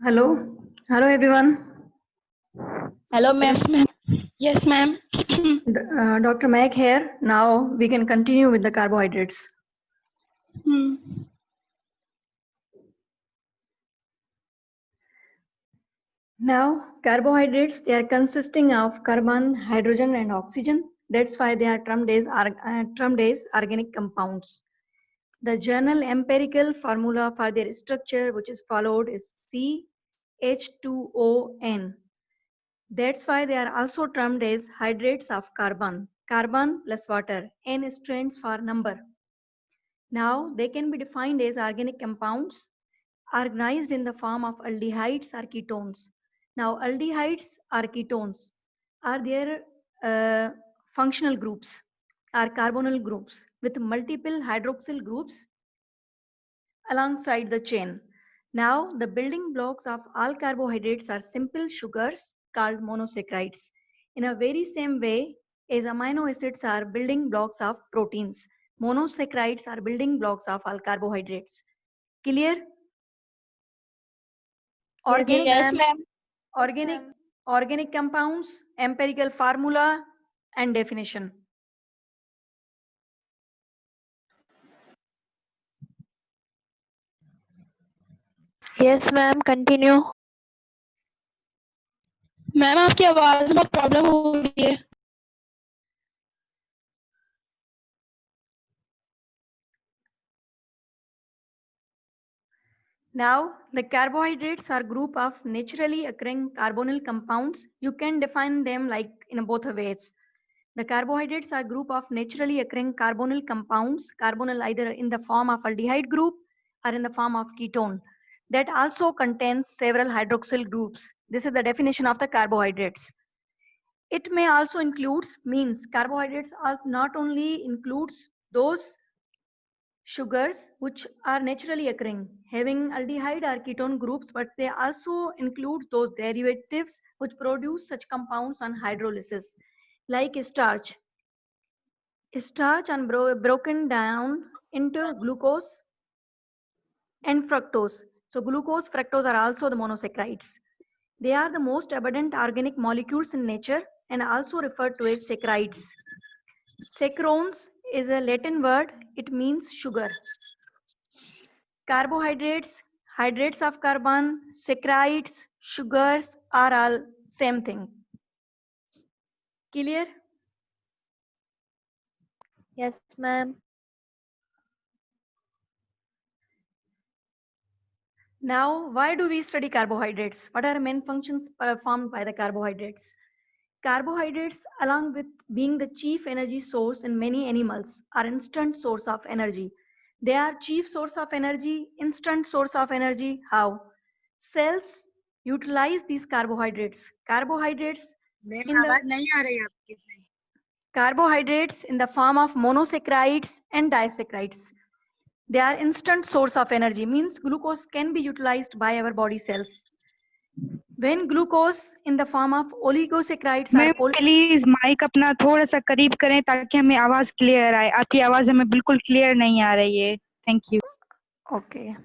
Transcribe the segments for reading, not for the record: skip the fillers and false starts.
Hello, hello everyone. Hello, ma'am. Yes, ma'am. Yes, ma'am. Dr. Mac here. Now we can continue with the carbohydrates. Hmm. Now, carbohydrates, they are consisting of carbon, hydrogen, and oxygen. That's why they are termed as organic compounds. The general empirical formula for their structure, which is followed, is CH2ON. That's why they are also termed as hydrates of carbon. Carbon plus water. N stands for number. Now, they can be defined as organic compounds organized in the form of aldehydes or ketones. Now, aldehydes or ketones are their functional groups or carbonyl groups with multiple hydroxyl groups alongside the chain. Now, the building blocks of all carbohydrates are simple sugars called monosaccharides. In a very same way as amino acids are building blocks of proteins, monosaccharides are building blocks of all carbohydrates. Clear? Organic, Yes, ma'am. organic, organic compounds, empirical formula, and definition. Yes, ma'am. Continue. Ma'am आपकी आवाज में बहुत problem हो रही है. Now, the carbohydrates are group of naturally occurring carbonyl compounds. You can define them like in both ways. The carbohydrates are group of naturally occurring carbonyl compounds, carbonyl either in the form of aldehyde group or in the form of ketone that also contains several hydroxyl groups. This is the definition of the carbohydrates. It may also includes means carbohydrates are not only includes those sugars which are naturally occurring having aldehyde or ketone groups, but they also include those derivatives which produce such compounds on hydrolysis like starch. Starch are broken down into glucose and fructose. So glucose, fructose are also the monosaccharides. They are the most abundant organic molecules in nature and also referred to as saccharides. Saccharons is a Latin word, it means sugar. Carbohydrates, hydrates of carbon, saccharides, sugars are all same thing. Clear? Yes, ma'am. Now, why do we study carbohydrates? What are main functions performed by the carbohydrates? Carbohydrates, along with being the chief energy source in many animals, are instant source of energy. They are chief source of energy, instant source of energy. How? Cells utilize these carbohydrates. Carbohydrates in the form of monosaccharides and disaccharides. They are instant source of energy, means glucose can be utilized by our body cells. When glucose in the form of oligosaccharides ma'am please mic अपना थोड़ा सा करीब करें ताकि हमें आवाज clear आए. आपकी आवाज हमें बिल्कुल क्लियर नहीं आ रही है. Thank you. Okay.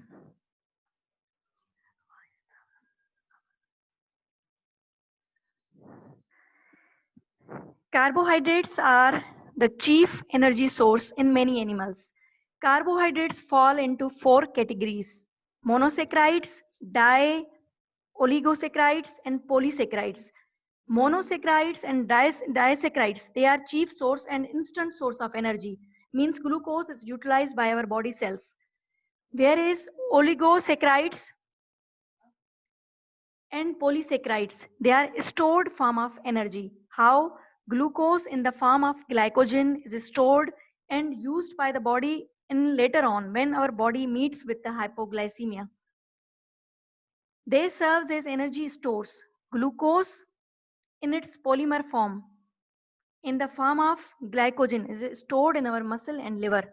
Carbohydrates are the chief energy source in many animals. Carbohydrates fall into four categories: monosaccharides, oligosaccharides, and polysaccharides. Monosaccharides and disaccharides, they are chief source and instant source of energy, means glucose is utilized by our body cells. Whereas oligosaccharides and polysaccharides, they are stored form of energy. How? Glucose in the form of glycogen is stored and used by the body in later on when our body meets with the hypoglycemia. They serve as energy stores. Glucose in its polymer form in the form of glycogen is stored in our muscle and liver.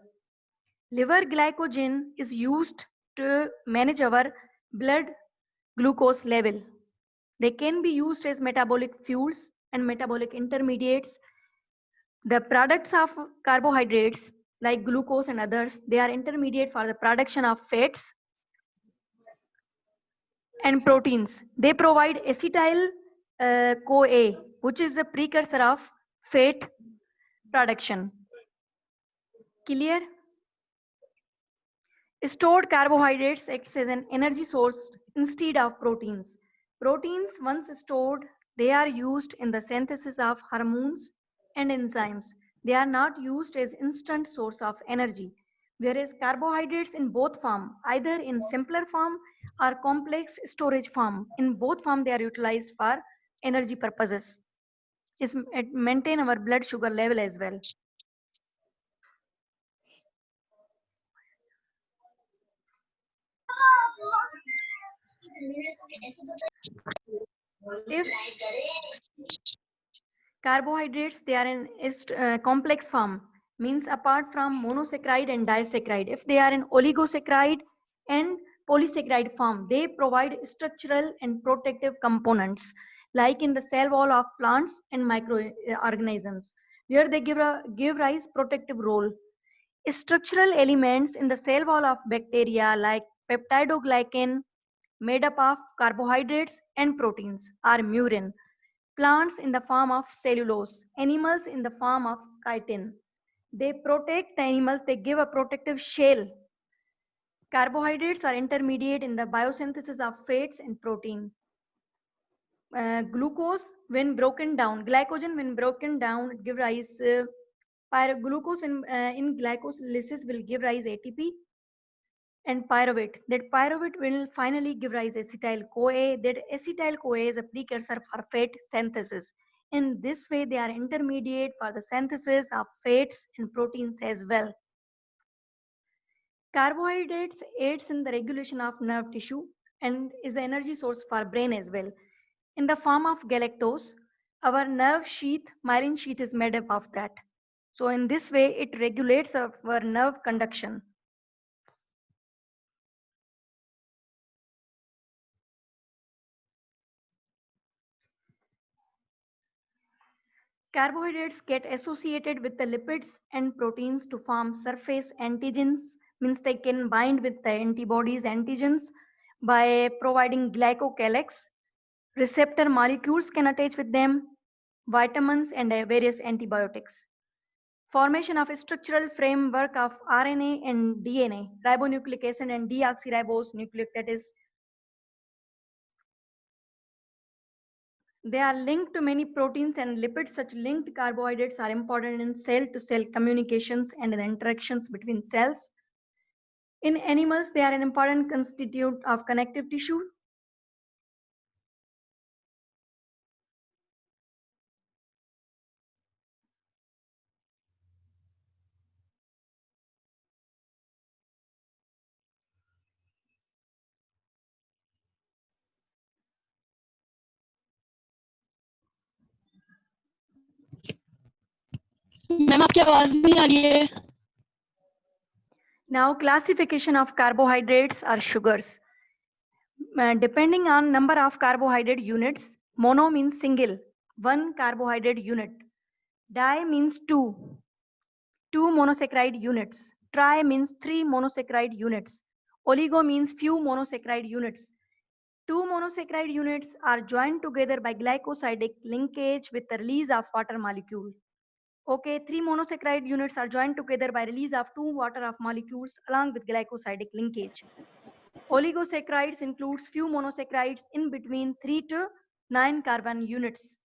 Liver glycogen is used to manage our blood glucose level. They can be used as metabolic fuels and metabolic intermediates. The products of carbohydrates like glucose and others, they are intermediate for the production of fats And proteins, they provide acetyl CoA, which is a precursor of fat production. Clear? Stored carbohydrates acts as an energy source instead of proteins. Proteins, once stored, they are used in the synthesis of hormones and enzymes. They are not used as instant source of energy. Whereas carbohydrates in both form, either in simpler form or complex storage form, in both form they are utilized for energy purposes. It maintain our blood sugar level as well. If carbohydrates, they are in complex form, means apart from monosaccharide and disaccharide. If they are in oligosaccharide and polysaccharide form, they provide structural and protective components, like in the cell wall of plants and microorganisms, where they give rise protective role. Structural elements in the cell wall of bacteria, like peptidoglycan, made up of carbohydrates and proteins, are murin. Plants in the form of cellulose, animals in the form of chitin. They protect the animals, they give a protective shell. Carbohydrates are intermediate in the biosynthesis of fats and protein. Glucose, when broken down, glycogen, when broken down, it gives rise, glucose in glycolysis will give rise ATP and pyruvate. That pyruvate will finally give rise acetyl CoA. That acetyl CoA is a precursor for fat synthesis. In this way, they are intermediate for the synthesis of fats and proteins as well. Carbohydrates aids in the regulation of nerve tissue and is the energy source for brain as well. In the form of galactose, our nerve sheath, myelin sheath, is made up of that. So in this way, it regulates our nerve conduction. Carbohydrates get associated with the lipids and proteins to form surface antigens, means they can bind with the antibodies antigens by providing glycocalyx. Receptor molecules can attach with them, vitamins and various antibiotics. Formation of a structural framework of RNA and DNA, ribonucleic acid and deoxyribose nucleic, that is, they are linked to many proteins and lipids. Such linked carbohydrates are important in cell-to-cell communications and in interactions between cells. In animals, they are an important constituent of connective tissue. Ma'am आपकी आवाज नहीं आ रही है. Now, classification of carbohydrates or sugars. Depending on number of carbohydrate units, mono means single, 1 carbohydrate unit. Di means 2 monosaccharide units. Tri means 3 monosaccharide units. Oligo means few monosaccharide units. 2 monosaccharide units are joined together by glycosidic linkage with the release of water molecule. Okay, 3 monosaccharide units are joined together by release of 2 water of molecules along with glycosidic linkage. Oligosaccharides includes few monosaccharides in between 3 to 9 carbon units,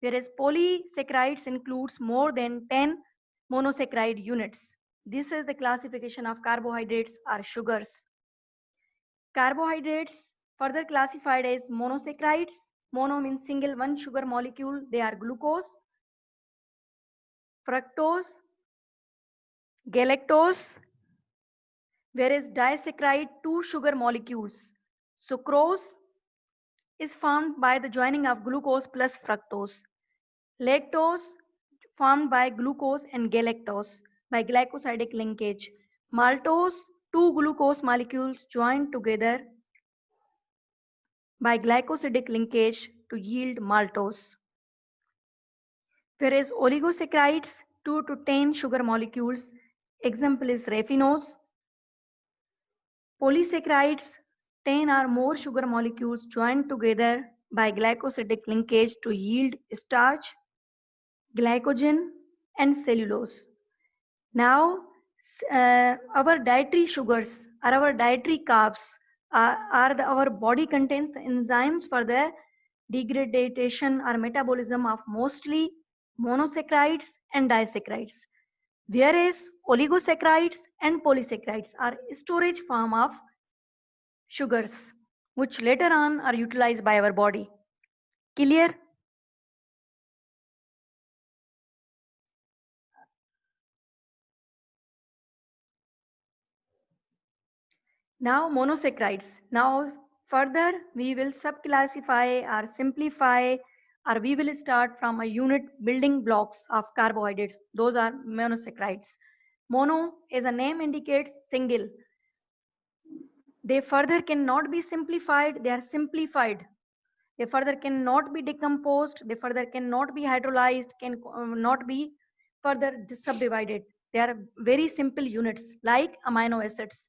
whereas polysaccharides includes more than 10 monosaccharide units. This is the classification of carbohydrates or sugars. Carbohydrates further classified as monosaccharides. Mono means single, 1 sugar molecule. They are glucose, fructose, galactose, whereas disaccharide, 2 sugar molecules. Sucrose is formed by the joining of glucose plus fructose. Lactose formed by glucose and galactose by glycosidic linkage. Maltose, 2 glucose molecules joined together by glycosidic linkage to yield maltose. Whereas oligosaccharides, 2 to 10 sugar molecules, example is raffinose. Polysaccharides, 10 or more sugar molecules joined together by glycosidic linkage to yield starch, glycogen, and cellulose. Now, our dietary sugars or our dietary carbs our body contains enzymes for the degradation or metabolism of mostly monosaccharides and disaccharides, whereas oligosaccharides and polysaccharides are storage form of sugars, which later on are utilized by our body. Clear? Now monosaccharides. Now further we will subclassify or simplify, or we will start from a unit building blocks of carbohydrates. Those are monosaccharides. Mono, as a name indicates, single. They further cannot be simplified. They are simplified. They further cannot be decomposed. They further cannot be hydrolyzed, can not be further subdivided. They are very simple units like amino acids.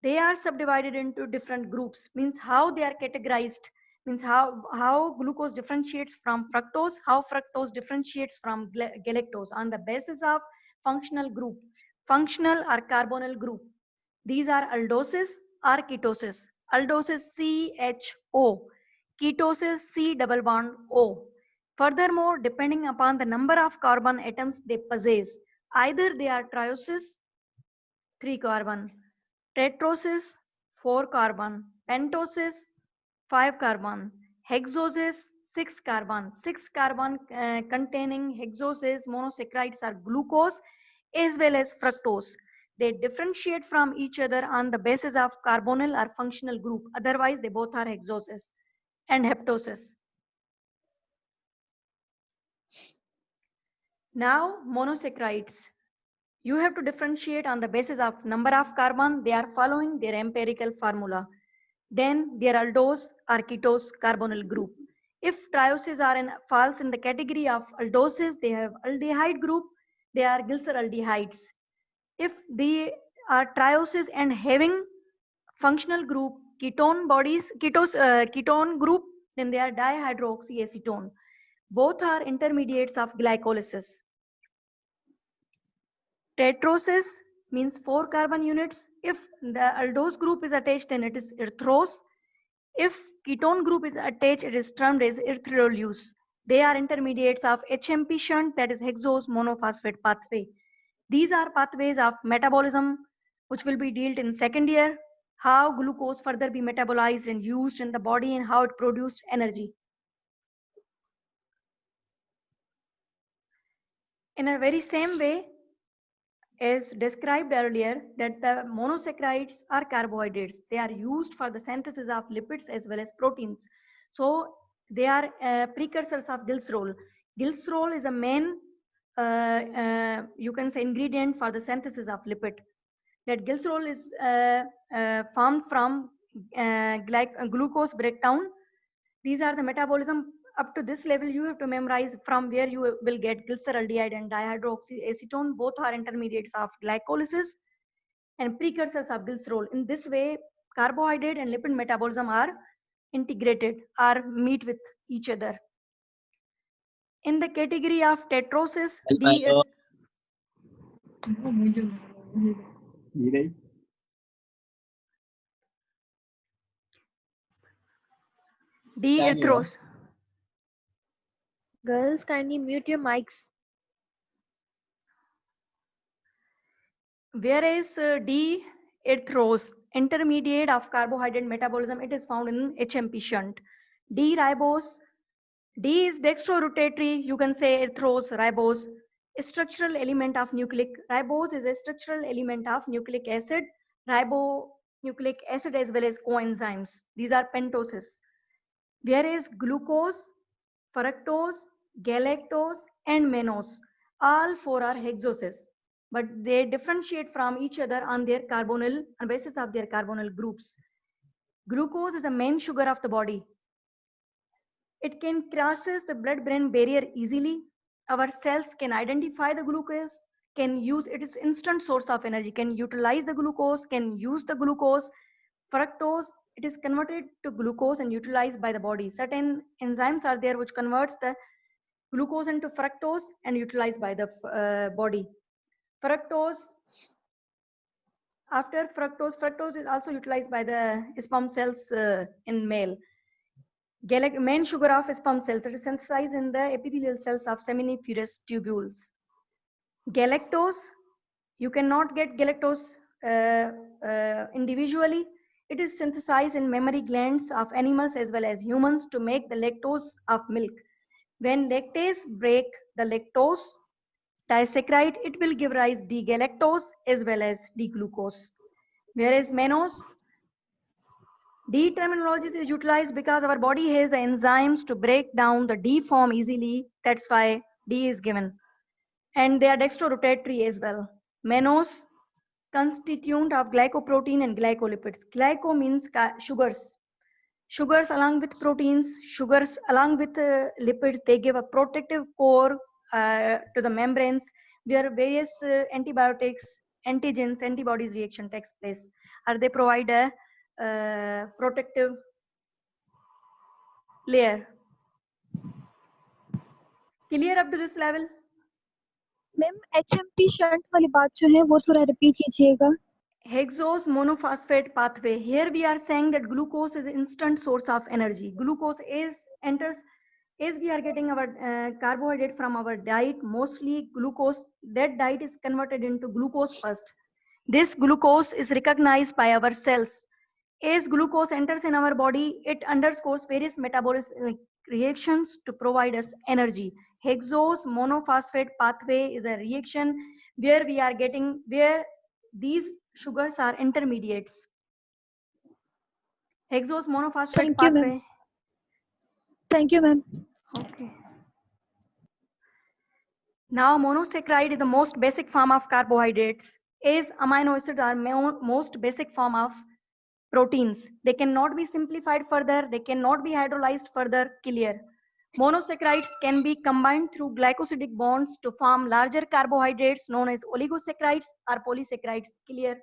They are subdivided into different groups, means how they are categorized, means how glucose differentiates from fructose, how fructose differentiates from galactose on the basis of functional group, functional or carbonyl group. These are aldoses or ketosis. Aldoses CHO, ketosis C double bond O. Furthermore, depending upon the number of carbon atoms they possess, either they are trioses, 3 carbon, tetrosis, 4 carbon, pentosis, 5 carbon, hexoses, 6 carbon. 6 carbon containing hexoses monosaccharides are glucose as well as fructose. They differentiate from each other on the basis of carbonyl or functional group. Otherwise, they both are hexoses and heptoses. Now, monosaccharides. You have to differentiate on the basis of number of carbon. They are following their empirical formula. Then their aldose or ketose carbonyl group. If trioses are falls in the category of aldoses, they have aldehyde group. They are glyceraldehydes. If they are trioses and having functional group ketone bodies, ketone group, then they are dihydroxyacetone. Both are intermediates of glycolysis. Tetrosis means 4 carbon units. If the aldose group is attached, then it is erythrose. If ketone group is attached, it is termed as erythrolose. They are intermediates of HMP shunt, that is hexose monophosphate pathway. These are pathways of metabolism, which will be dealt in second year. How glucose further be metabolized and used in the body and how it produced energy. In a very same way, as described earlier, that the monosaccharides are carbohydrates. They are used for the synthesis of lipids as well as proteins. So they are precursors of glycerol. Glycerol is a main, you can say, ingredient for the synthesis of lipid. That glycerol is formed from glucose breakdown. These are the metabolism. Up to this level, you have to memorize from where you will get glyceraldehyde and dihydroxyacetone. Both are intermediates of glycolysis and precursors of glycerol. In this way, carbohydrate and lipid metabolism are integrated or meet with each other. In the category of tetrosis, D-erythrose. Girls, kindly mute your mics. Whereas D-erythrose, intermediate of carbohydrate metabolism, it is found in HMP shunt. D-ribose, D is dextrorotatory, you can say erythrose, ribose, a structural element of nucleic. Ribose is a structural element of nucleic acid, ribonucleic acid as well as coenzymes. These are pentoses. Whereas glucose, fructose, galactose, and mannose, all 4 are hexoses, but they differentiate from each other on their carbonyl, on basis of their carbonyl groups. Glucose is the main sugar of the body. It can crosses the blood-brain barrier easily. Our cells can identify the glucose, can use it is instant source of energy, can utilize the glucose, can use the glucose. Fructose, it is converted to glucose and utilized by the body. Certain enzymes are there which converts the glucose into fructose and utilized by the body. Fructose, after fructose is also utilized by the sperm cells in male. Main sugar of sperm cells, it is synthesized in the epithelial cells of seminiferous tubules. Galactose, you cannot get galactose individually. It is synthesized in mammary glands of animals as well as humans to make the lactose of milk. When lactase break the lactose disaccharide, it will give rise D-galactose as well as D-glucose. Whereas mannose, D terminology is utilized because our body has the enzymes to break down the D form easily. That's why D is given. And they are dextrorotatory as well. Mannose, constituent of glycoprotein and glycolipids. Glyco means sugars. Sugars along with proteins, sugars along with lipids, they give a protective core to the membranes where various antibiotics, antigens, antibodies reaction takes place. Or they provide a protective layer. Clear up to this level? Ma'am HMP shunt वाली बात जो है वो थोड़ा repeat कीजिएगा. Hexose monophosphate pathway. Here we are saying that glucose is instant source of energy. Glucose enters as we are getting our carbohydrate from our diet, mostly glucose. That diet is converted into glucose first. This glucose is recognized by our cells. As glucose enters in our body, it undergoes various metabolic reactions to provide us energy. Hexose monophosphate pathway is a reaction where we are getting, where these sugars are intermediates. Hexose monophosphate pathway. Thank you, ma'am. Okay. Now monosaccharide is the most basic form of carbohydrates. As amino acids are most basic form of proteins. They cannot be simplified further. They cannot be hydrolyzed further. Clear. Monosaccharides can be combined through glycosidic bonds to form larger carbohydrates known as oligosaccharides or polysaccharides. Clear.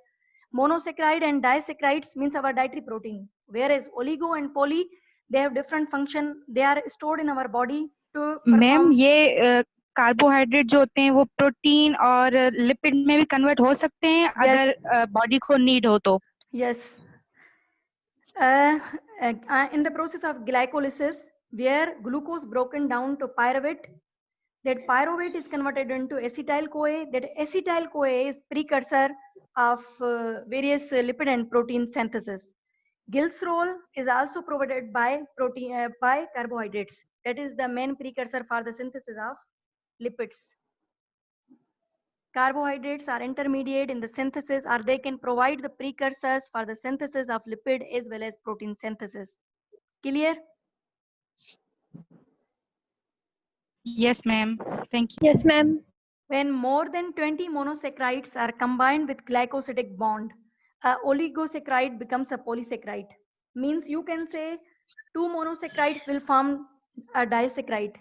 Monosaccharide and disaccharides means our dietary protein, whereas oligo and poly, they have different function. They are stored in our body to perform. Ma'am ये carbohydrate जो होते हैं वो protein और lipid में भी convert हो सकते हैं अगर बॉडी को नीड हो तो. Yes. In the process of glycolysis, where glucose broken down to pyruvate, that pyruvate is converted into acetyl-CoA. That acetyl-CoA is precursor of various lipid and protein synthesis. Glycerol is also provided by protein by carbohydrates. That is the main precursor for the synthesis of lipids. Carbohydrates are intermediate in the synthesis, or they can provide the precursors for the synthesis of lipid as well as protein synthesis. Clear? Yes, ma'am. Thank you. Yes, ma'am. When more than 20 monosaccharides are combined with glycosidic bond, a oligosaccharide becomes a polysaccharide. Means you can say 2 monosaccharides will form a disaccharide.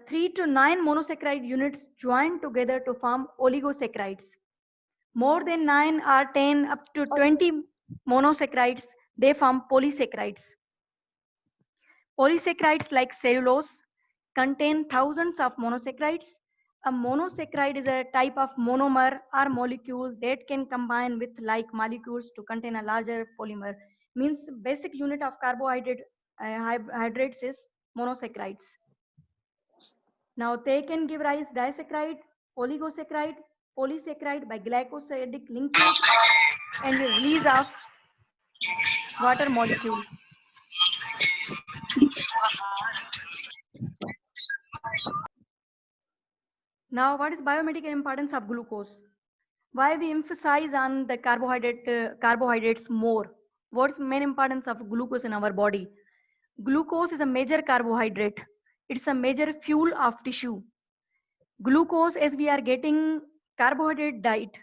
3 to 9 monosaccharide units join together to form oligosaccharides. More than 9 or 10 up to 20 monosaccharides, they form polysaccharides. Polysaccharides like cellulose contain thousands of monosaccharides. A monosaccharide is a type of monomer or molecule that can combine with like molecules to contain a larger polymer. Means basic unit of carbohydrate hydrates is monosaccharides. Now they can give rise disaccharide, oligosaccharide, polysaccharide by glycosidic linkage and the release of water molecule. Now, what is biomedical importance of glucose? Why we emphasize on the carbohydrates more? What's main importance of glucose in our body? Glucose is a major carbohydrate. It's a major fuel of tissue. Glucose, as we are getting carbohydrate diet,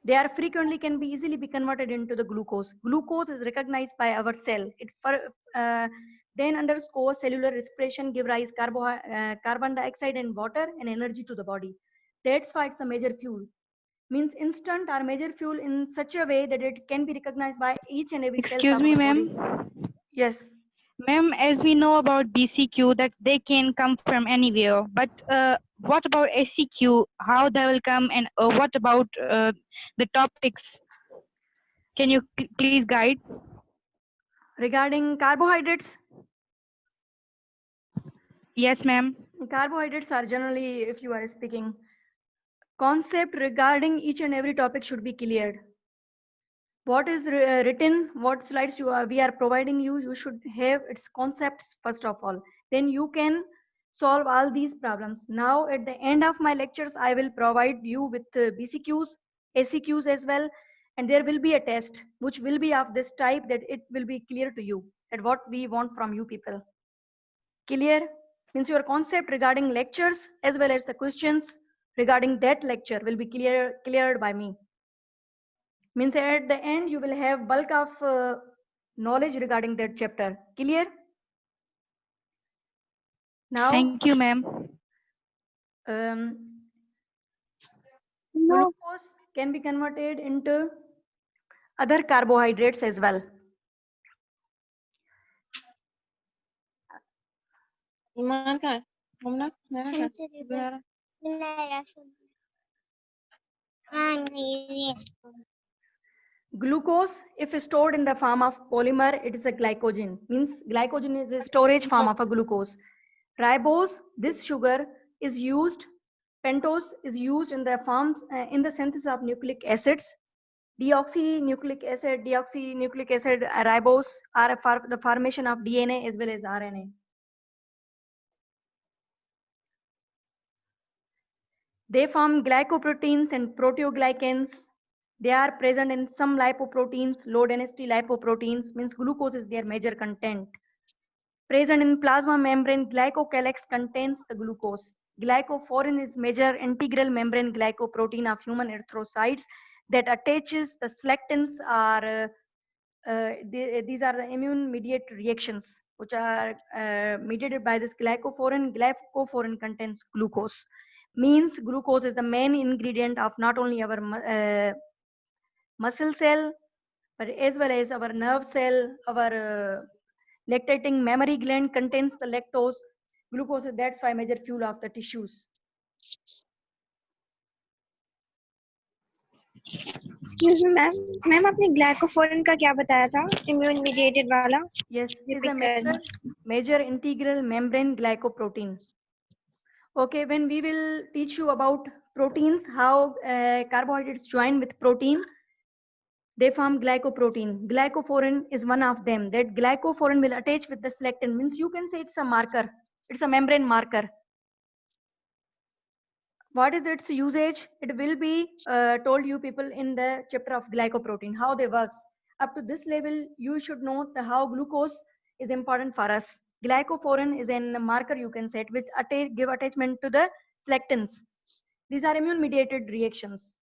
they are frequently can be easily be converted into the glucose. Glucose is recognized by our cell. It then undergoes cellular respiration, give rise carbon dioxide and water and energy to the body. That's why it's a major fuel. means instant or major fuel in such a way that it can be recognized by each and every cell Excuse of me, our ma'am. body. Yes. Ma'am, as we know about BCQ, that they can come from anywhere, but what about SCQ? How they will come, and what about the topics? Can you please guide? Regarding carbohydrates, Yes, ma'am. carbohydrates are generally, if you are speaking, concept regarding each and every topic should be cleared. What is written, what slides we are providing you, you should have its concepts first of all. Then you can solve all these problems. Now at the end of my lectures, I will provide you with BCQs, SCQs as well, and there will be a test which will be of this type that it will be clear to you that what we want from you people. Clear? Means your concept regarding lectures as well as the questions regarding that lecture will be cleared by me. Means at the end you will have bulk of knowledge regarding that chapter. Clear? Now Thank you, ma'am. No, glucose can be converted into other carbohydrates as well. ईमान कहाँ है? घूमना? नया कहाँ हमसे है? River नया Glucose, if stored in the form of polymer, it is a glycogen. Means glycogen is a storage form of a glucose. Ribose, this sugar is used. Pentose is used in the forms in the synthesis of nucleic acids. Deoxynucleic acid, ribose are for the formation of DNA as well as RNA. They form glycoproteins and proteoglycans. They are present in some lipoproteins, low density lipoproteins, means glucose is their major content. Present in plasma membrane, glycocalyx contains the glucose. Glycophorin is major integral membrane glycoprotein of human erythrocytes that attaches the selectins are these are the immune mediated reactions which are mediated by this glycophorin. Glycophorin contains glucose. Means glucose is the main ingredient of not only our muscle cell, but as well as our nerve cell, our lactating mammary gland contains the lactose. Glucose, that's why major fuel of the tissues. Excuse me ma'am ma'am आपने ग्लाइकोफोरन का क्या बताया था immune mediated वाला Yes, is a Repeat major integral membrane glycoprotein. Okay, when we will teach you about proteins, how carbohydrates join with protein, they form glycoprotein. Glycophorin is one of them. That glycophorin will attach with the selectin. Means you can say it's a marker. It's a membrane marker. What is its usage? It will be told you people in the chapter of glycoprotein, how they works. Up to this level, you should know how glucose is important for us. Glycophorin is a marker you can set which give attachment to the selectins. These are immune mediated reactions.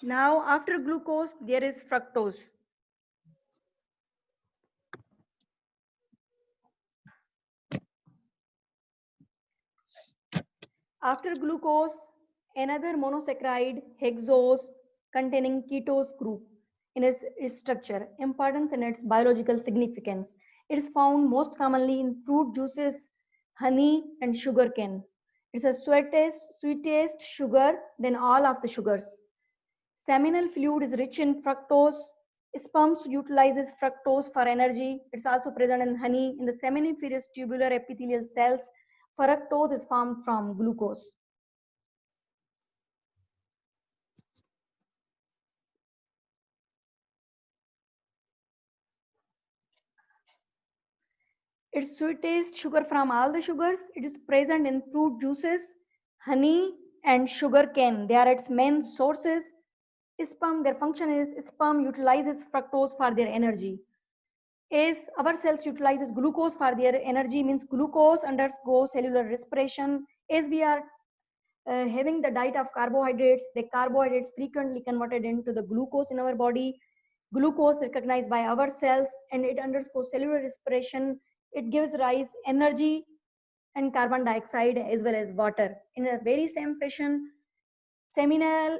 Now, after glucose, there is fructose. After glucose, another monosaccharide, hexose, containing ketose group in its structure, importance and its biological significance. It is found most commonly in fruit juices, honey, and sugar cane. It's a sweetest sugar than all of the sugars. Seminal fluid is rich in fructose. Sperms utilizes fructose for energy. It's also present in honey. In the seminiferous tubular epithelial cells, fructose is formed from glucose. It's sweetest sugar from all the sugars. It is present in fruit juices, honey, and sugar cane. They are its main sources. Sperm, their function is sperm utilizes fructose for their energy. is our cells utilizes glucose for their energy, means glucose undergoes cellular respiration. As we are having the diet of carbohydrates, the carbohydrates frequently converted into the glucose in our body. Glucose recognized by our cells and it undergoes cellular respiration. It gives rise energy and carbon dioxide as well as water. In a very same fashion, seminal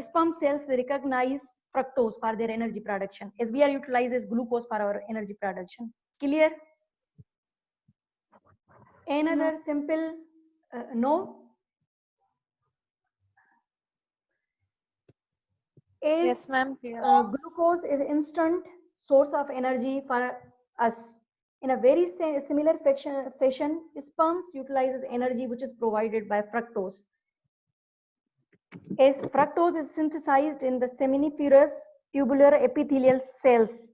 sperm cells they recognize fructose for their energy production, as we are utilizes glucose for our energy production. Clear? Another simple no. Is Yes, ma'am. Clear. glucose is instant source of energy for us. In a very similar fashion, sperms utilizes energy which is provided by fructose. As fructose is synthesized in the seminiferous tubular epithelial cells.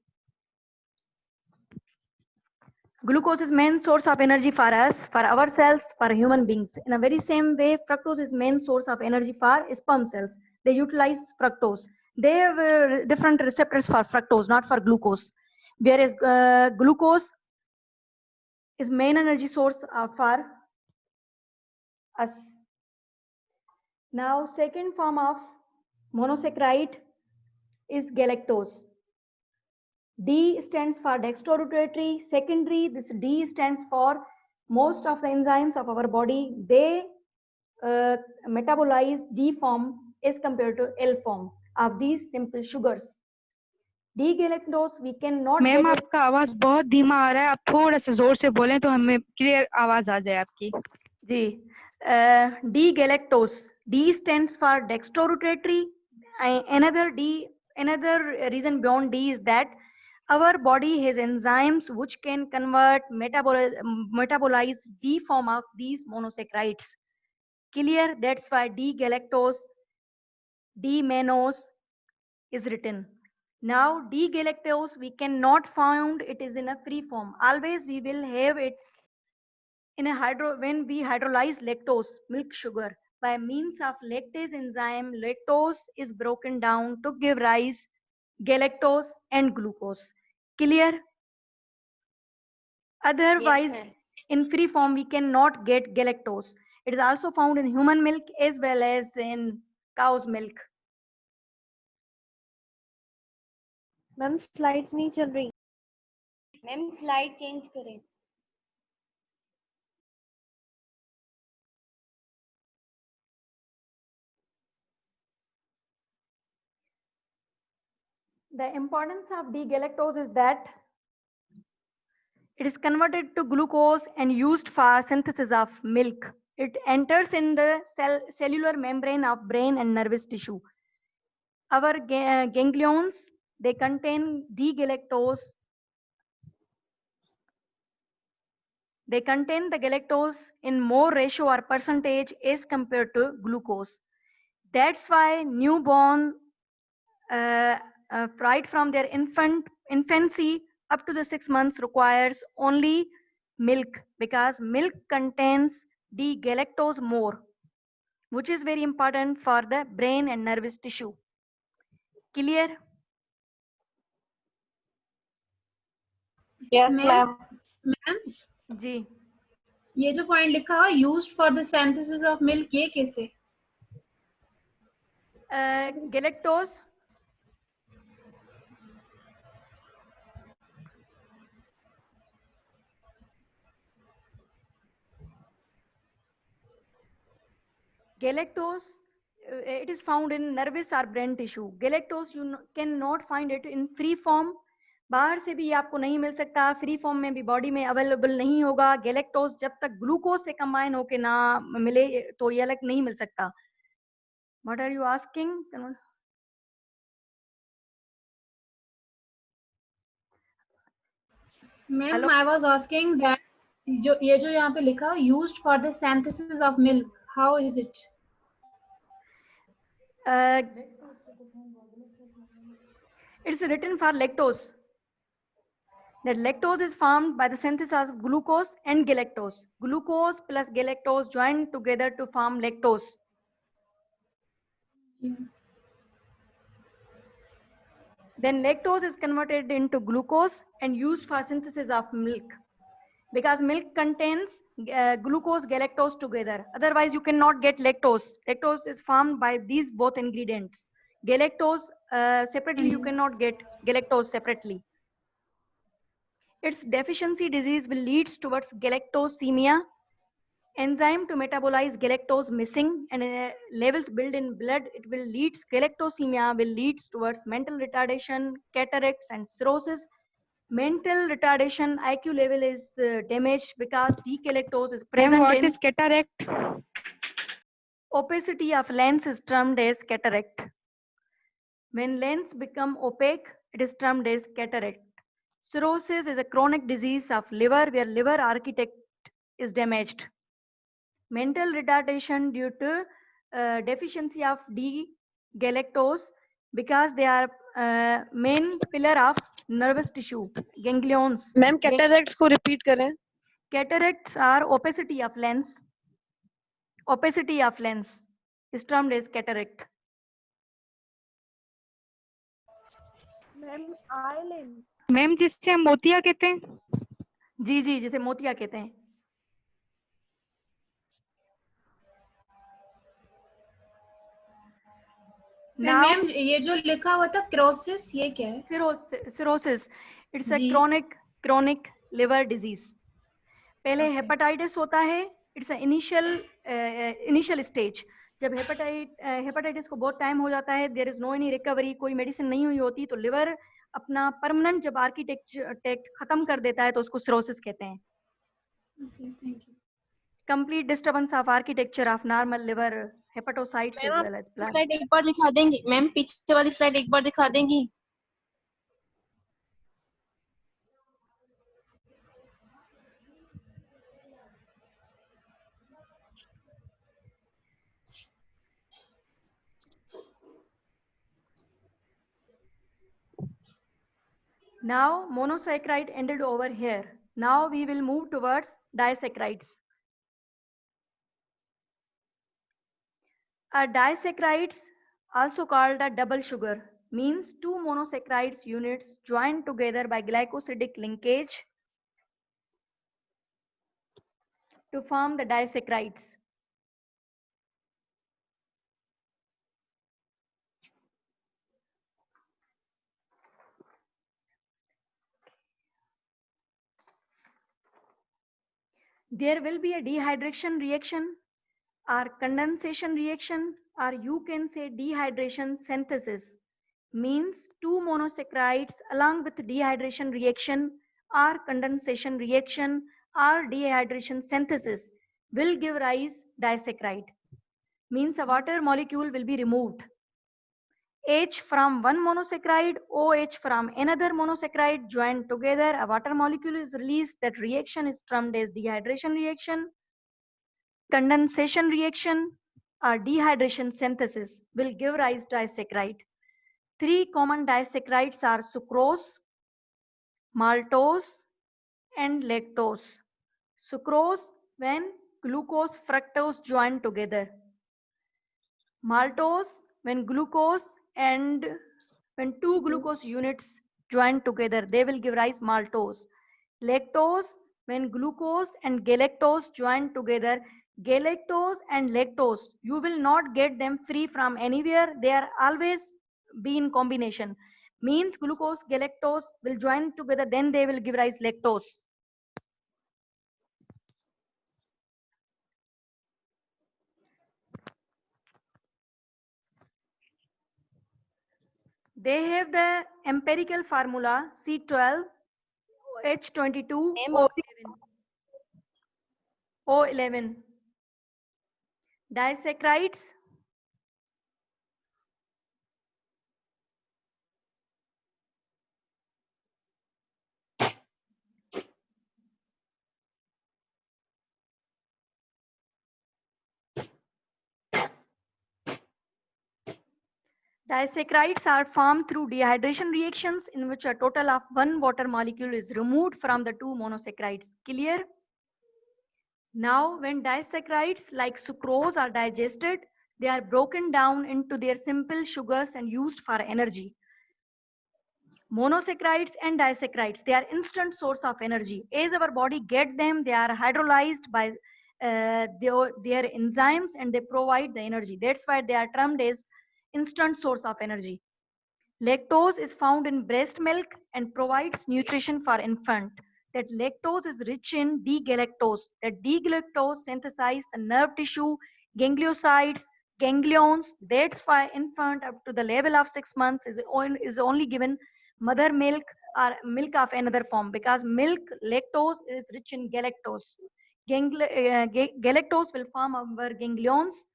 Glucose is main source of energy for us, for our cells, for human beings. In a very same way, fructose is main source of energy for sperm cells. They utilize fructose. They have different receptors for fructose, not for glucose. Whereas glucose is main energy source for us. Now, second form of monosaccharide is galactose. D stands for dextrorotatory. Secondary, this D stands for most of the enzymes of our body. They metabolize D form as compared to L form of these simple sugars. D galactose we cannot ma'am get it. आपका आवाज बहुत धीमा आ रहा है, आप थोड़ा सा जोर से बोलें तो हमें क्लियर आवाज आ जाए आपकी. जी, D galactose. D stands for dextrorotatory. Another reason beyond D is that our body has enzymes which can convert metabolize D form of these monosaccharides. Clear? That's why D galactose, D mannose is written. Now D galactose we cannot find it is in a free form. Always we will have it in a when we hydrolyze lactose, milk sugar, by means of lactase enzyme, lactose is broken down to give rise galactose and glucose. Clear? Otherwise, Yes, ma'am. in free form, we cannot get galactose. It is also found in human milk as well as in cow's milk. Ma'am slides नहीं चल रही. Ma'am slide change करें. The importance of D-galactose is that it is converted to glucose and used for synthesis of milk. It enters in the cellular membrane of brain and nervous tissue. Our ganglions, they contain D-galactose. They contain the galactose in more ratio or percentage as compared to glucose. That's why newborn, right from their infancy up to the 6 months requires only milk, because milk contains the galactose more, which is very important for the brain and nervous tissue. Clear? Yes, Ma'am. ma'am. Ma'am जी, ये जो point लिखा हुआ used for the synthesis of milk, ये कैसे? galactose galactose it is found in nervous or brain tissue. Galactose you cannot find it in free form. बाहर से भी आपको नहीं मिल सकता, फ्री फॉर्म में भी बॉडी में अवेलेबल नहीं होगा. गैलेक्टोज जब तक ग्लूकोज से कंबाइन होके ना मिले तो ये अलग नहीं मिल सकता. What are you asking? Ma'am I was asking that ये जो यहाँ पे लिखा used for the synthesis of milk, how is it? It's written for lactose. That lactose is formed by the synthesis of glucose and galactose. Glucose plus galactose join together to form lactose. Then lactose is converted into glucose and used for synthesis of milk, because milk contains glucose, galactose together. Otherwise, you cannot get lactose. Lactose is formed by these both ingredients. Galactose separately, you cannot get galactose separately. Its deficiency disease will leads towards galactosemia. Enzyme to metabolize galactose missing and levels build in blood, it will leads galactosemia will leads towards mental retardation, cataracts and cirrhosis. Mental retardation, IQ level is damaged because D-galactose is Ma'am, present what in is cataract? opacity of lens is termed as cataract. When lens become opaque, it is termed as cataract. Cirrhosis is a chronic disease of liver where liver architect is damaged. Mental retardation due to deficiency of D-galactose because they are main pillar of nervous tissue, ganglions. Ma'am cataracts को repeat करें. Cataracts are opacity of lens. Opacity of lens is termed as cataract. Ma'am eye lens. Ma'am जिससे हम मोतिया कहते हैं. जी जी, जिसे मोतिया कहते हैं. मैम ये जो लिखा हुआ था क्रोसिस, ये क्या है? cirrhosis, it's a ji. chronic liver disease. पहले हेपेटाइटिस होता है, इट्स इनिशियल स्टेज. जब हेपेटाइटिस को बहुत टाइम हो जाता है, there is no any recovery, कोई मेडिसिन नहीं हुई होती, तो लिवर अपना परमानेंट जब आर्किटेक्चर खत्म कर देता है तो उसको सिरोसिस कहते हैं. Complete disturbance of architecture of normal liver, hepatocytes as well as blood. Slide एक बार दिखा देंगी मैम, पीछे वाली स्लाइड एक बार दिखा देंगी. Now monosaccharide ended over here. Now we will move towards disaccharides. A disaccharides, also called a double sugar, means two monosaccharides units joined together by glycosidic linkage to form the disaccharides. There will be a dehydration reaction or condensation reaction, or you can say dehydration synthesis, means two monosaccharides along with dehydration reaction or condensation reaction or dehydration synthesis will give rise disaccharide, means a water molecule will be removed. H from one monosaccharide, OH from another monosaccharide joined together, a water molecule is released. That reaction is termed as dehydration reaction. Condensation reaction or dehydration synthesis will give rise to disaccharide. Three common disaccharides are sucrose, maltose, and lactose. Sucrose when glucose, fructose join together. Maltose when glucose and when two glucose units join together, they will give rise maltose. Lactose when glucose and galactose join together. Galactose and lactose, you will not get them free from anywhere. They are always be in combination. Means glucose, galactose will join together, then they will give rise lactose. They have the empirical formula C12, H22, O11. Disaccharides Disaccharides are formed through dehydration reactions in which a total of one water molecule is removed from the two monosaccharides. Clear? Now, when disaccharides like sucrose are digested, they are broken down into their simple sugars and used for energy. Monosaccharides and disaccharides, they are instant source of energy. As our body get them, they are hydrolyzed by their enzymes and they provide the energy. That's why they are termed as instant source of energy. Lactose is found in breast milk and provides nutrition for infant. That lactose is rich in D-galactose. That D-galactose synthesizes the nerve tissue, gangliosides, ganglions. That's why infant up to the level of 6 months is only given mother milk or milk of another form, because milk lactose is rich in galactose. Galactose will form our ganglions,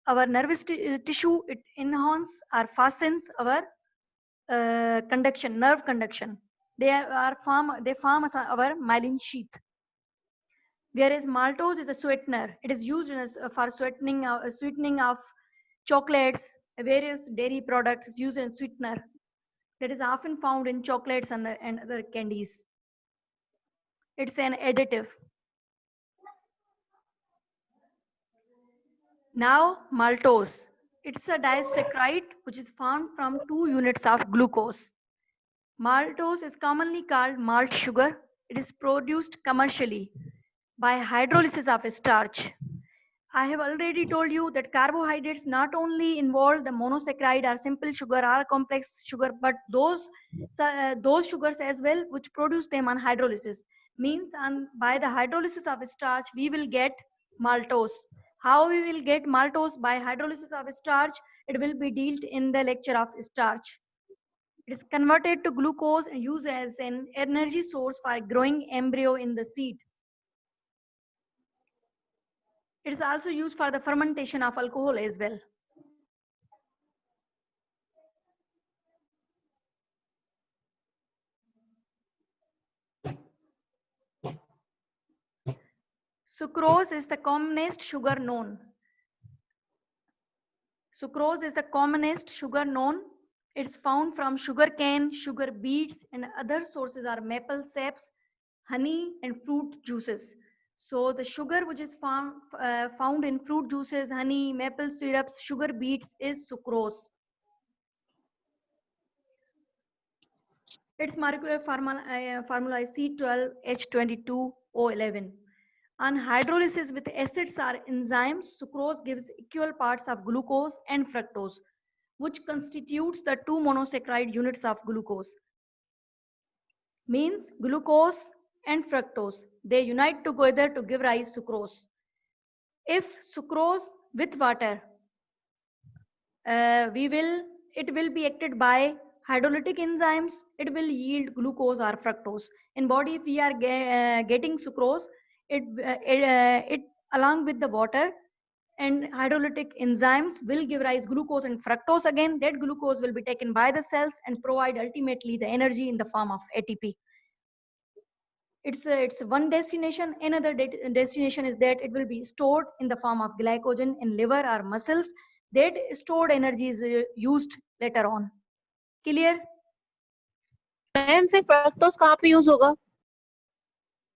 our nervous tissue. It enhances or fastens our conduction, nerve conduction. They form as our myelin sheath. Whereas maltose is a sweetener. It is used for sweetening of chocolates, various dairy products is used in sweetener. That is often found in chocolates and other candies. It's an additive. Now maltose. It's a disaccharide which is formed from 2 units of glucose. Maltose is commonly called malt sugar. It is produced commercially by hydrolysis of starch. I have already told you that carbohydrates not only involve the monosaccharide or simple sugar or complex sugar, but those sugars as well which produce them on hydrolysis. Means by the hydrolysis of starch, we will get maltose. How we will get maltose by hydrolysis of starch? It will be dealt in the lecture of starch. It is converted to glucose and used as an energy source for growing embryo in the seed. It is also used for the fermentation of alcohol as well. Sucrose is the commonest sugar known. Sucrose is the commonest sugar known. It's found from sugar cane, sugar beets, and other sources are maple saps, honey, and fruit juices. So the sugar which is found in fruit juices, honey, maple syrups, sugar beets is sucrose. Its molecular formula is C12H22O11. On hydrolysis with acids or enzymes, sucrose gives equal parts of glucose and fructose, which constitutes the 2 monosaccharide units of glucose. Means glucose and fructose, they unite together to give rise sucrose. If sucrose with water, it will be acted by hydrolytic enzymes, it will yield glucose or fructose. In body, if we are getting sucrose, it along with the water and hydrolytic enzymes will give rise glucose and fructose again. That glucose will be taken by the cells and provide ultimately the energy in the form of ATP. It's one destination. Another destination is that it will be stored in the form of glycogen in liver or muscles. That stored energy is used later on. Clear? Ma'am फिर fructose कहाँ पे use होगा?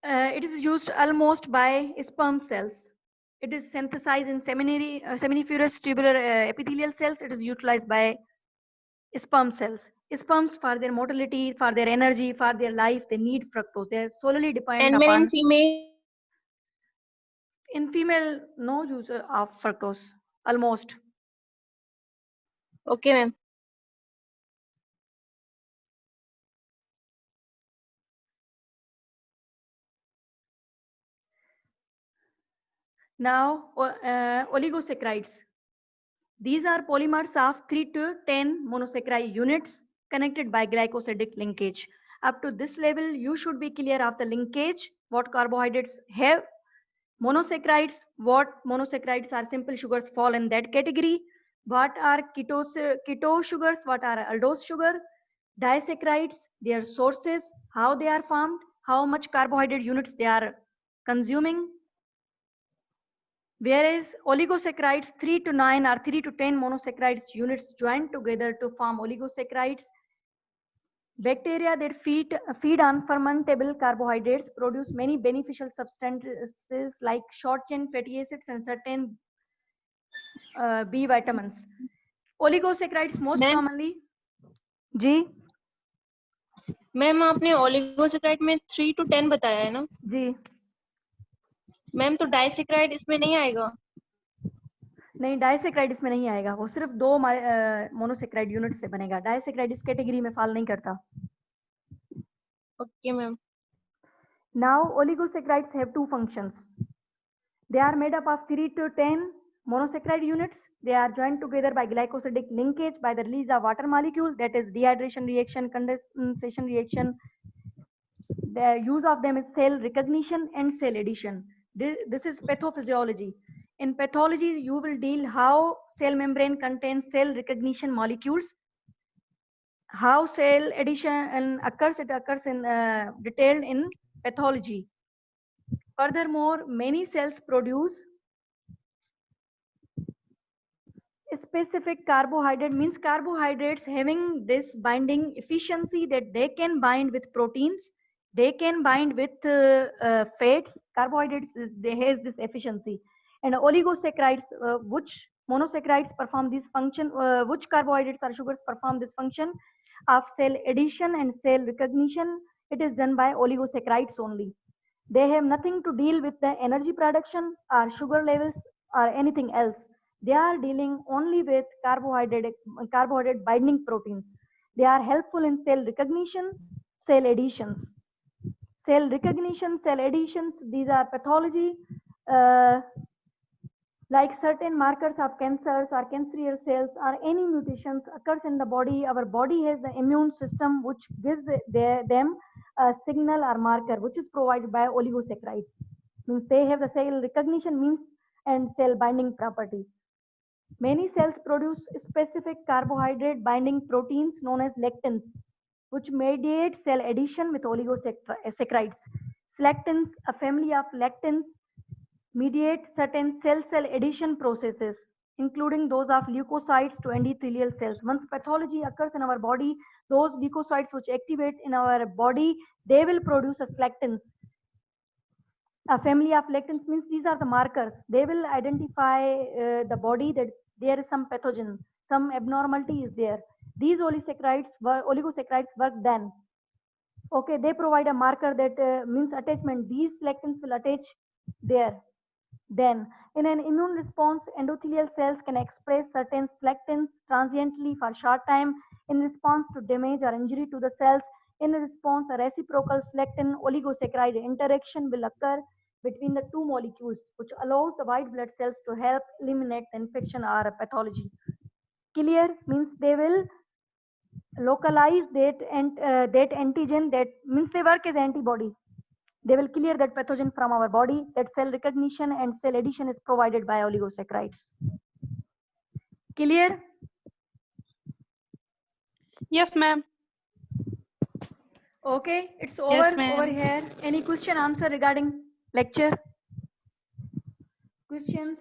It is used almost by sperm cells. It is synthesized in seminiferous tubular epithelial cells. It is utilized by sperm cells. Sperms, for their motility, for their energy, for their life, they need fructose. They are solely dependent And upon. in female? In female, no use of fructose, almost. Okay, ma'am. Now, oligosaccharides. These are polymers of 3 to 10 monosaccharide units connected by glycosidic linkage. Up to this level, you should be clear of the linkage, what carbohydrates have. Monosaccharides, what monosaccharides are simple sugars fall in that category. What are keto sugars, what are aldose sugar. Disaccharides, their sources, how they are formed, how much carbohydrate units they are consuming. Whereas oligosaccharides, 3 to 9 or 3 to 10 monosaccharides units join together to form oligosaccharides. Bacteria that feed on fermentable carbohydrates produce many beneficial substances like short chain fatty acids and certain B vitamins. Oligosaccharides most commonly. G. Ma'am आपने oligosaccharide में 3 to 10 बताया है ना जी ma'am, तो disaccharide इसमें नहीं आएगा? नहीं, डाइसेक्राइड इसमें नहीं आएगा, वो सिर्फ 2 मोनोसेक्राइड यूनिट से बनेगा। डाइसेक्राइड इस कैटेगरी में फॉल नहीं करता। Okay ma'am. Now oligosaccharides have 2 functions. They are made up of 3 to 10 monosaccharide units. They are joined together by glycosidic linkage by the release of water molecules, that is dehydration reaction, condensation reaction. The use of them is cell recognition and cell addition. This is pathophysiology. In pathology, you will deal how cell membrane contains cell recognition molecules, how cell addition occurs. It occurs in detailed in pathology. Furthermore, many cells produce specific carbohydrate, means carbohydrates having this binding efficiency that they can bind with proteins, they can bind with fats. Carbohydrates they has this efficiency, and oligosaccharides, which monosaccharides perform this function, which carbohydrates or sugars perform this function of cell addition and cell recognition. It is done by oligosaccharides only. They have nothing to deal with the energy production or sugar levels or anything else. They are dealing only with carbohydrate binding proteins. They are helpful in cell recognition, cell additions. Cell recognition, cell additions, these are pathology. Like certain markers of cancers or cancerous cells or any mutations occurs in the body, our body has the immune system which gives them a signal or marker which is provided by oligosaccharides. Means they have the cell recognition means and cell binding property. Many cells produce specific carbohydrate binding proteins known as lectins, which mediate cell addition with oligosaccharides. Lectins, a family of lectins, mediate certain cell-cell addition processes, including those of leukocytes to endothelial cells. Once pathology occurs in our body, those leukocytes which activate in our body, they will produce as lectins. A family of lectins means these are the markers. They will identify the body that there is some pathogen, some abnormality is there. These oligosaccharides work then. Okay, they provide a marker that means attachment. These lectins will attach there. Then, in an immune response, endothelial cells can express certain lectins transiently for short time in response to damage or injury to the cells. In response, a reciprocal lectin oligosaccharide interaction will occur between the 2 molecules, which allows the white blood cells to help eliminate the infection or pathology. Clear means they will localize that and that antigen, that means they work as antibody. They will clear that pathogen from our body. That cell recognition and cell addition is provided by oligosaccharides. Clear? Yes, ma'am. Okay, it's over ma'am. over here. Any question answer regarding lecture? Questions?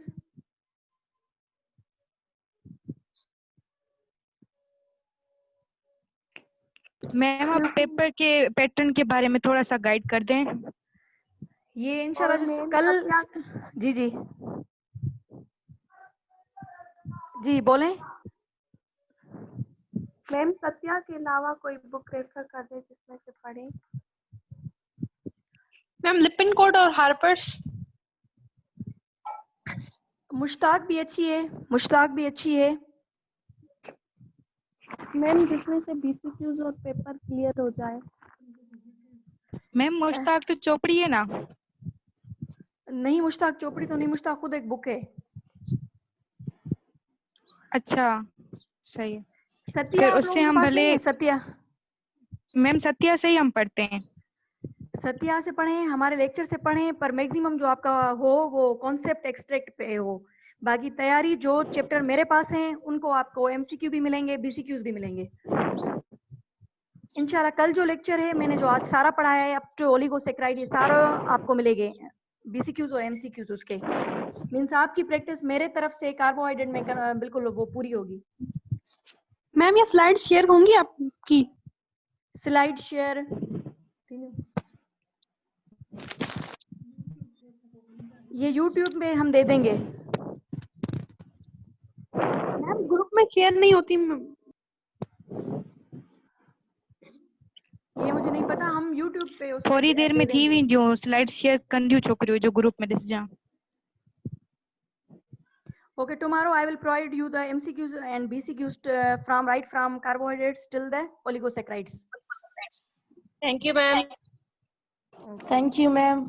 Ma'am आप paper के pattern के बारे में थोड़ा सा guide कर दें। ये इंशाल्लाह और जो मैम कल सत्या जी बोलें। मैम सत्या के अलावा कोई बुक रेफर कर दे जिसमें से पढ़ें। मैम लिपिनकोड और हार्पर्स। मुश्ताक भी अच्छी है। मैम जिसमें से बीसीक्यूज और पेपर क्लियर हो जाए। मैम मुश्ताक तो चोपड़ी है ना? नहीं, मुश्ताक चोपड़ी तो नहीं, मुश्ताक खुद एक बुक है। अच्छा सही है। सत्या फिर आप उससे लोगों के हम पास भले नहीं है? सत्या मैम सत्या से ही हम पढ़ते हैं। सत्या से पढ़ें, हमारे लेक्चर से पढ़ें, पर मैक्सिमम जो आपका हो वो कॉन्सेप्ट एक्सट्रैक्ट पे हो। बाकी तैयारी जो चैप्टर मेरे पास हैं उनको आपको एमसीक्यू भी मिलेंगे, बीसीक्यूज भी मिलेंगे इंशाल्लाह। कल जो लेक्चर है मैंने जो आज सारा पढ़ाया है अप टू ओलिगोसैकेराइड, ये सारा आपको मिलेंगे बीसीक्यूज और एमसीक्यूज उसके। मींस आपकी प्रैक्टिस मेरे तरफ से कार्बोहाइड्रेट में बिल्कुल वो पूरी होगी। मैम ये स्लाइड शेयर होंगी आपकी? स्लाइड शेयर ये YouTube में हम दे देंगे। मैम ग्रुप में शेयर नहीं होती। ये मुझे मुझे नहीं पता, हम YouTube पे उसको थोड़ी देर दे में थी देंगे। भी जो स्लाइड शेयर कंड्यू छोकरियो जो ग्रुप में दिस जा। Okay, tomorrow I will provide you the MCQs and BCQs from right from carbohydrates till the oligosaccharides. Thank you, ma'am. Thank you, ma'am.